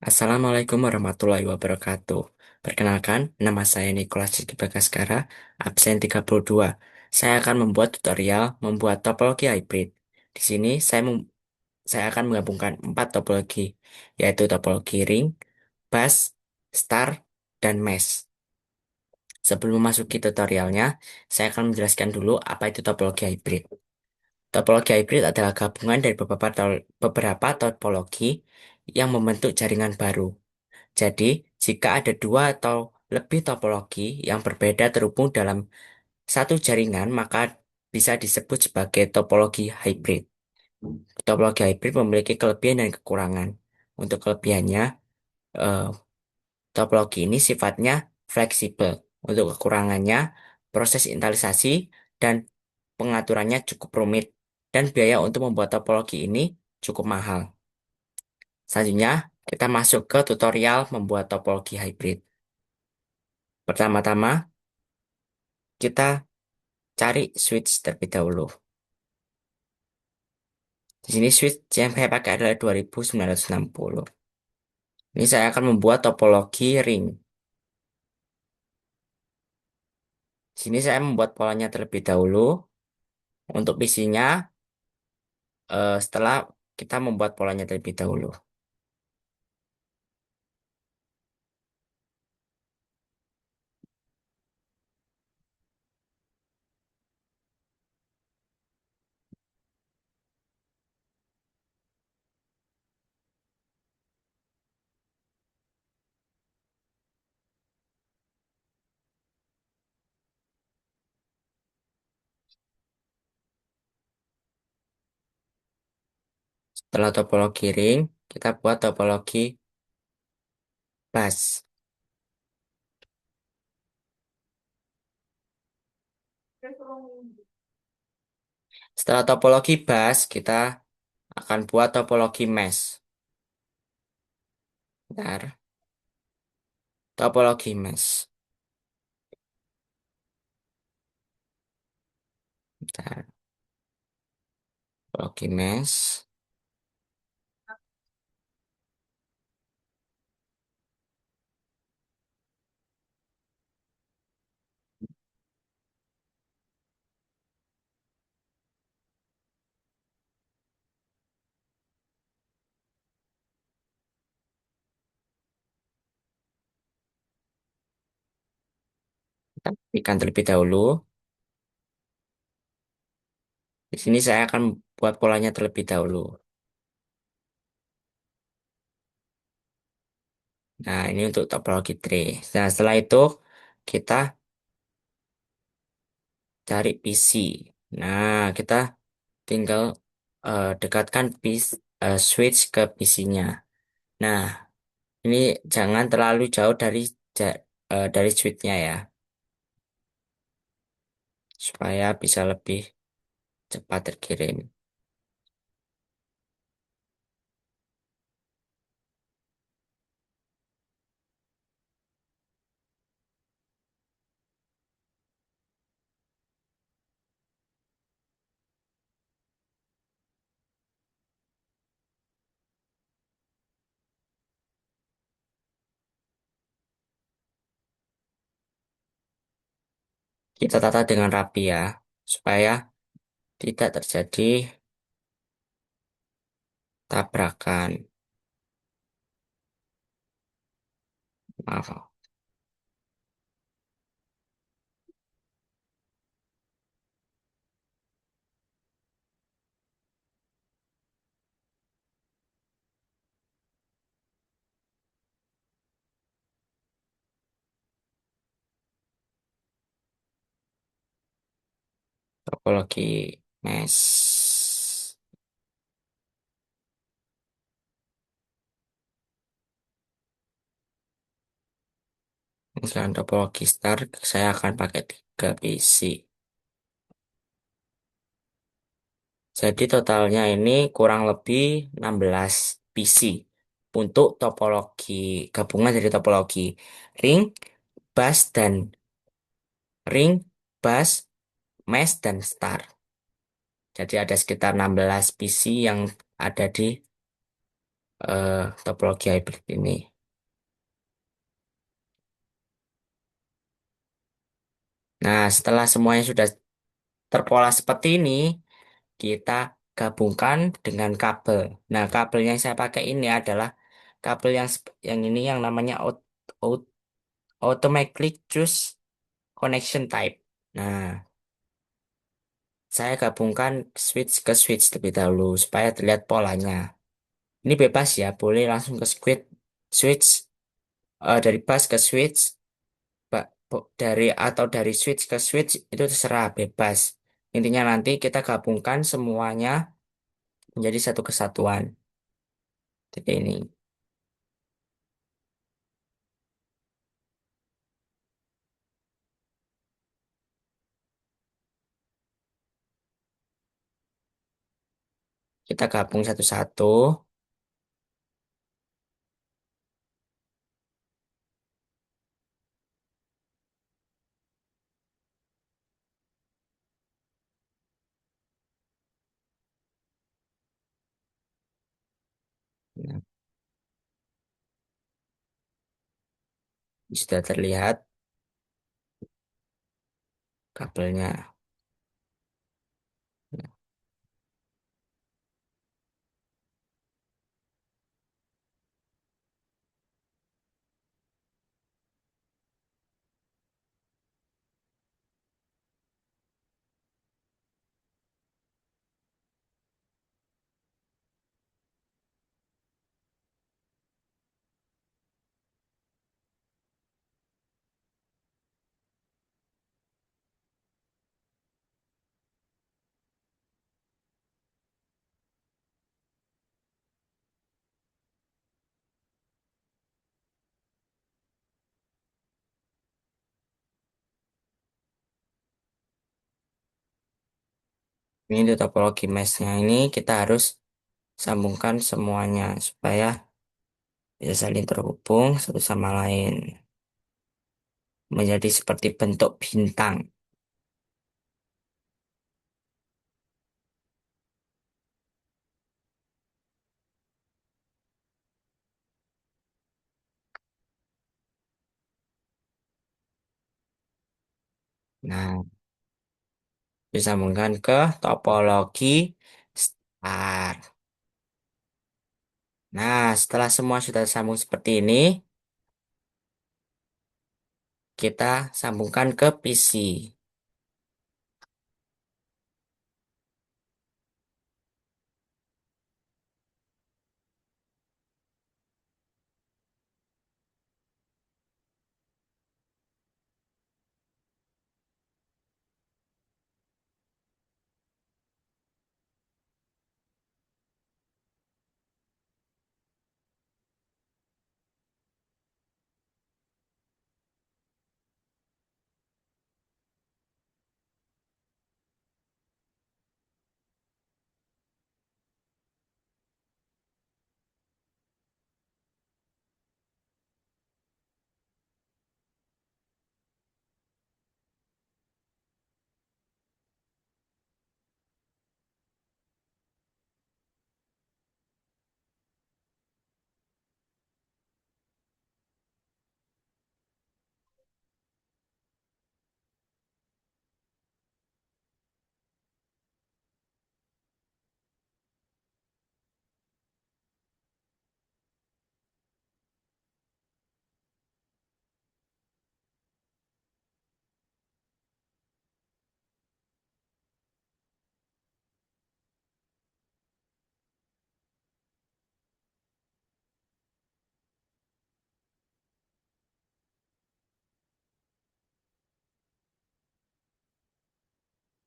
Assalamualaikum warahmatullahi wabarakatuh. Perkenalkan, nama saya Nicholas Rizky Bagaskara, absen 32. Saya akan membuat tutorial membuat topologi hybrid. Di sini saya akan menggabungkan 4 topologi, yaitu topologi ring, bus, star, dan mesh. Sebelum memasuki tutorialnya, saya akan menjelaskan dulu apa itu topologi hybrid. Topologi hybrid adalah gabungan dari beberapa topologi yang membentuk jaringan baru. Jadi, jika ada dua atau lebih topologi yang berbeda terhubung dalam satu jaringan, maka bisa disebut sebagai topologi hybrid. Topologi hybrid memiliki kelebihan dan kekurangan. Untuk kelebihannya, eh, topologi ini sifatnya fleksibel. Untuk kekurangannya, proses inisialisasi dan pengaturannya cukup rumit, dan biaya untuk membuat topologi ini cukup mahal. Selanjutnya, kita masuk ke tutorial membuat topologi hybrid. Pertama-tama, kita cari switch terlebih dahulu. Di sini switch yang saya pakai adalah 2960. Ini saya akan membuat topologi ring. Di sini saya membuat polanya terlebih dahulu. Untuk isinya, setelah kita membuat polanya terlebih dahulu. Setelah topologi ring, kita buat topologi bus. Setelah topologi bus, kita akan buat topologi mesh. Bentar. Topologi mesh. Bentar. Topologi mesh. Kita pastikan terlebih dahulu. Di sini saya akan buat polanya terlebih dahulu. Nah, ini untuk topologi tree. Nah, setelah itu kita cari PC. Nah, kita tinggal dekatkan switch ke PC-nya. Nah, ini jangan terlalu jauh dari switch-nya ya, supaya bisa lebih cepat terkirim. Kita tata dengan rapi ya, supaya tidak terjadi tabrakan. Maaf. Topologi mesh. Selain topologi star, saya akan pakai 3 PC. Jadi totalnya ini kurang lebih 16 PC untuk topologi gabungan dari topologi ring, bus dan ring, bus, mesh dan star. Jadi ada sekitar 16 PC yang ada di topologi hybrid ini. Nah, setelah semuanya sudah terpola seperti ini, kita gabungkan dengan kabel. Nah, kabel yang saya pakai ini adalah kabel yang ini yang namanya automatically choose connection type. Nah, saya gabungkan switch ke switch terlebih dahulu supaya terlihat polanya. Ini bebas ya, boleh langsung ke switch dari bus ke switch, dari switch ke switch itu terserah bebas. Intinya nanti kita gabungkan semuanya menjadi satu kesatuan. Jadi ini kita gabung satu-satu. Nah, sudah terlihat kabelnya. Ini untuk topologi meshnya ini kita harus sambungkan semuanya supaya bisa saling terhubung satu sama lain menjadi seperti bentuk bintang. Nah, disambungkan ke topologi star. Nah, setelah semua sudah sambung seperti ini, kita sambungkan ke PC.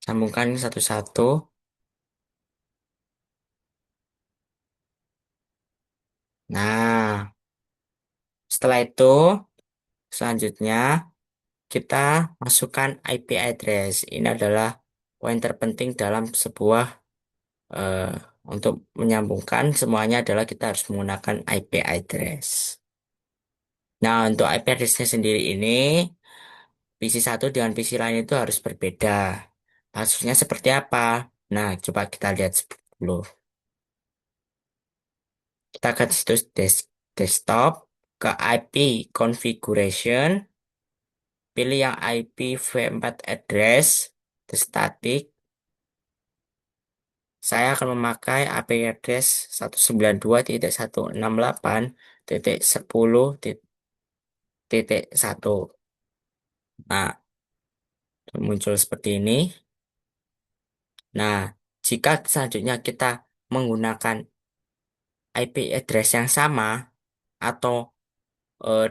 Sambungkan satu-satu. Nah, setelah itu selanjutnya kita masukkan IP address. Ini adalah poin terpenting dalam sebuah eh, untuk menyambungkan semuanya adalah kita harus menggunakan IP address. Nah, untuk IP address-nya sendiri ini, PC satu dengan PC lain itu harus berbeda. Maksudnya seperti apa? Nah, coba kita lihat dulu. Kita ke situs desktop, ke IP configuration, pilih yang IPv4 address, terus static. Saya akan memakai IP address 192.168.10.1. Nah, muncul seperti ini. Nah, jika selanjutnya kita menggunakan IP address yang sama atau eh,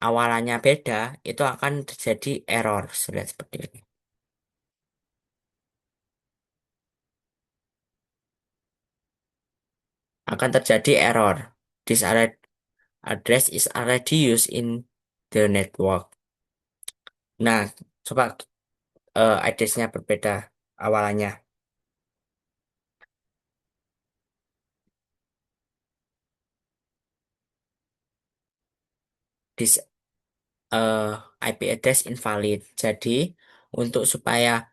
awalannya beda, itu akan terjadi error. Sudah seperti ini. Akan terjadi error. This address is already used in the network. Nah, coba addressnya berbeda awalannya. This eh, IP address invalid. Jadi, untuk supaya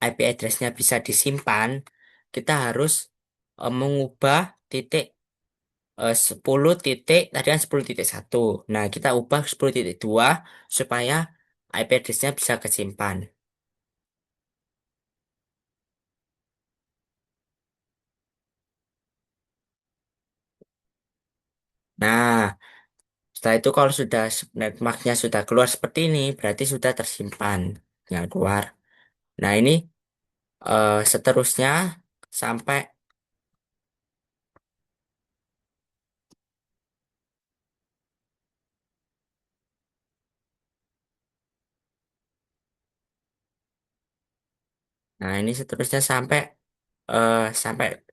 IP addressnya bisa disimpan, kita harus mengubah titik 10 titik, tadi kan 10.1. Nah, kita ubah 10.2 supaya IP addressnya bisa kesimpan. Nah, setelah itu kalau sudah netmarknya sudah keluar seperti ini, berarti sudah tersimpan. Yang keluar. Nah, ini seterusnya sampai, nah ini seterusnya sampai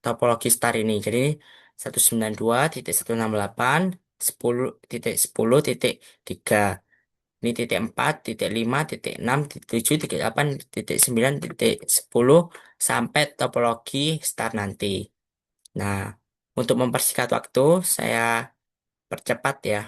topologi star ini. Jadi 192.168.10.10.3. Ini titik 4, titik 5, titik 6, titik 7, titik 8, titik 9, titik 10 sampai topologi star nanti. Nah, untuk mempersingkat waktu, saya percepat ya.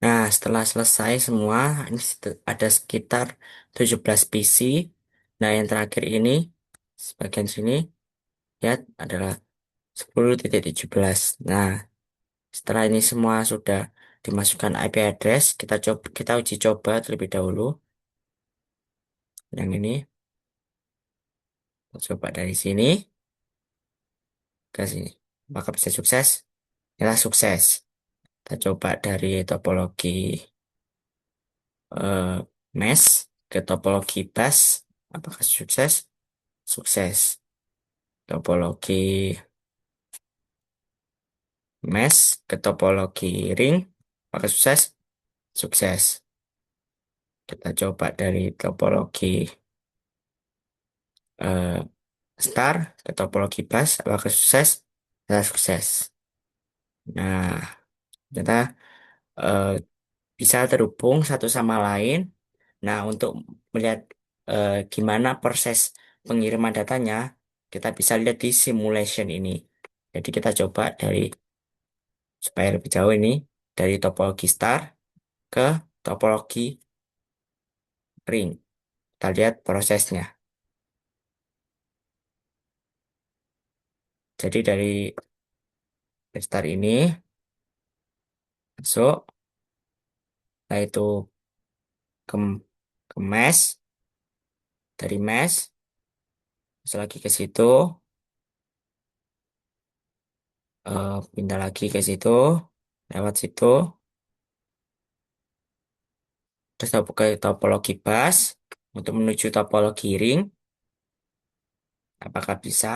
Nah, setelah selesai semua, ini ada sekitar 17 PC. Nah, yang terakhir ini, sebagian sini, ya, adalah 10.17. Nah, setelah ini semua sudah dimasukkan IP address, kita uji coba terlebih dahulu. Yang ini, kita coba dari sini ke sini. Apakah bisa sukses? Ya, sukses. Kita coba dari topologi eh, mesh ke topologi bus. Apakah sukses? Sukses. Topologi mesh ke topologi ring. Apakah sukses? Sukses. Kita coba dari topologi eh, star ke topologi bus. Apakah sukses? Ya, sukses. Nah, kita eh, bisa terhubung satu sama lain. Nah, untuk melihat gimana proses pengiriman datanya, kita bisa lihat di simulation ini. Jadi kita coba supaya lebih jauh ini, dari topologi star ke topologi ring. Kita lihat prosesnya. Jadi dari star ini, masuk, nah itu ke, ke mesh, dari mesh, masuk lagi ke situ, pindah lagi ke situ, lewat situ, terus ke topologi bus, untuk menuju topologi ring. Apakah bisa?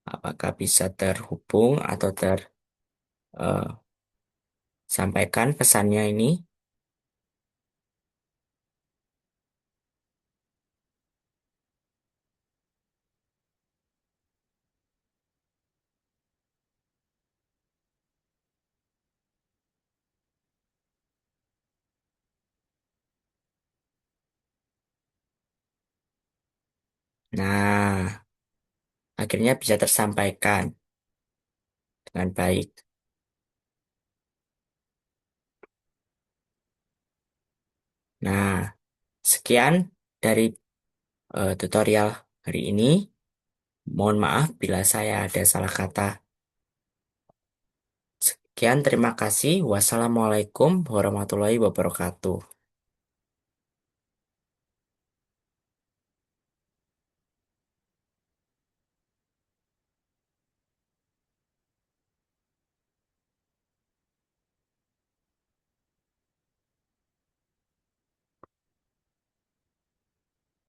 Apakah bisa terhubung atau tersampaikan pesannya ini? Nah, akhirnya bisa tersampaikan dengan baik. Nah, sekian dari tutorial hari ini. Mohon maaf bila saya ada salah kata. Sekian, terima kasih. Wassalamualaikum warahmatullahi wabarakatuh.